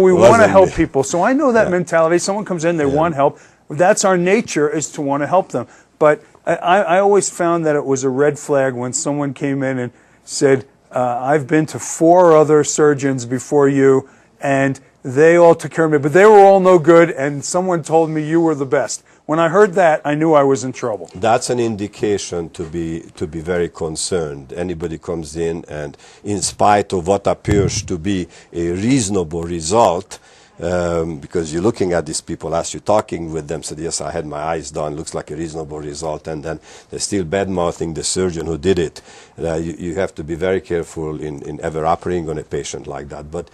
We want to help people. So I know that mentality. Someone comes in, they want help. That's our nature, is to want to help them. But I always found that it was a red flag when someone came in and said, I've been to 4 other surgeons before you, and they all took care of me, but they were all no good, and someone told me you were the best. When I heard that, I knew I was in trouble. That's an indication to be very concerned. Anybody comes in and, in spite of what appears to be a reasonable result, because you're looking at these people as you're talking with them, said, yes, I had my eyes done, looks like a reasonable result, and then they're still bad-mouthing the surgeon who did it. You have to be very careful in ever operating on a patient like that. But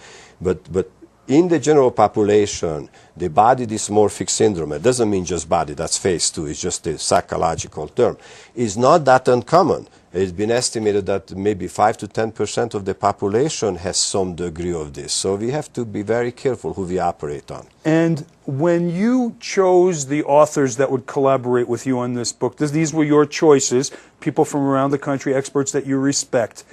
in the general population, the body dysmorphic syndrome, it doesn't mean just body, that's phase 2, it's just a psychological term, is not that uncommon. It's been estimated that maybe 5 to 10% of the population has some degree of this. So we have to be very careful who we operate on. And when you chose the authors that would collaborate with you on this book, these were your choices, people from around the country, experts that you respect.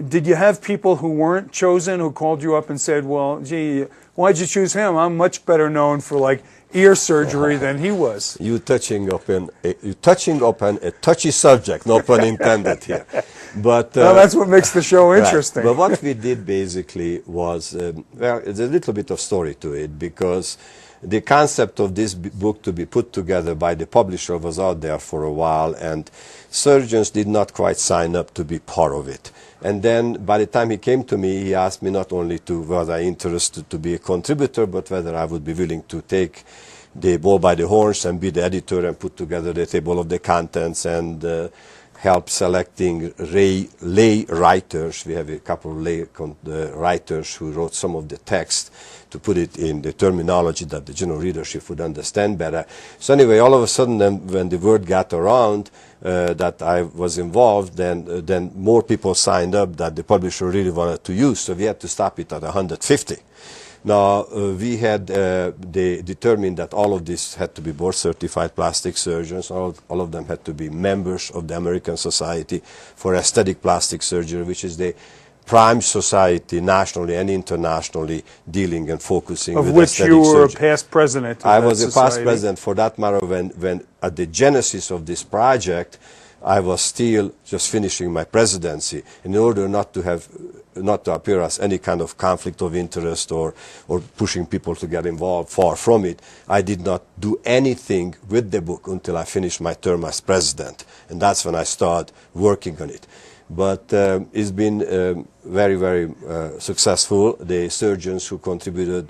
Did you have people who weren't chosen who called you up and said, well, gee, why'd you choose him? I'm much better known for like ear surgery than he was. You're touching upon a touchy subject, no pun intended here. But well, that's what makes the show interesting. Right. But what we did basically was, well, there's a little bit of story to it, because the concept of this book to be put together by the publisher was out there for a while, and surgeons did not quite sign up to be part of it. And then by the time he came to me, he asked me not only to was I interested to be a contributor, but whether I would be willing to take the bull by the horns and be the editor and put together the table of the contents and help selecting lay writers. We have a couple of lay writers who wrote some of the text to put it in the terminology that the general readership would understand better. So anyway, all of a sudden, then, when the word got around that I was involved, then more people signed up that the publisher really wanted to use. So we had to stop it at 150. Now, we had determined that all of this had to be board-certified plastic surgeons. All of them had to be members of the American Society for Aesthetic Plastic Surgery, which is the prime society nationally and internationally dealing and focusing with aesthetic surgery. Of which you were a past president of I was a past president. For that matter, when at the genesis of this project, I was still just finishing my presidency. In order not to appear as any kind of conflict of interest or pushing people to get involved, far from it, I did not do anything with the book until I finished my term as president. And that's when I started working on it. But it's been very, very successful. The surgeons who contributed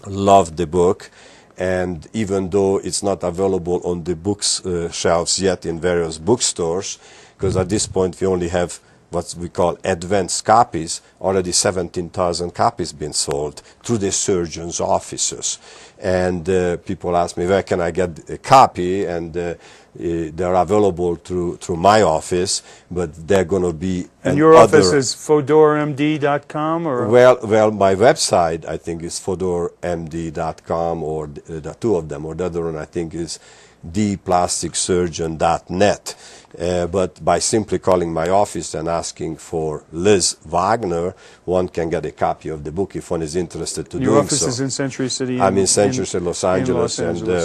loved the book. And even though it's not available on the books shelves yet in various bookstores, because at this point we only have what we call advanced copies, already 17,000 copies been sold through the surgeons' offices. And people ask me, where can I get a copy? And they're available through my office, but they're going to be... And your office is FodorMD.com? Or? Well, my website, I think, is FodorMD.com, or the two of them, or the other one, I think, is theplasticsurgeon.net. But by simply calling my office and asking for Liz Wagner, one can get a copy of the book if one is interested to doing so. Your office is in Century City? I'm in Century City, Los Angeles.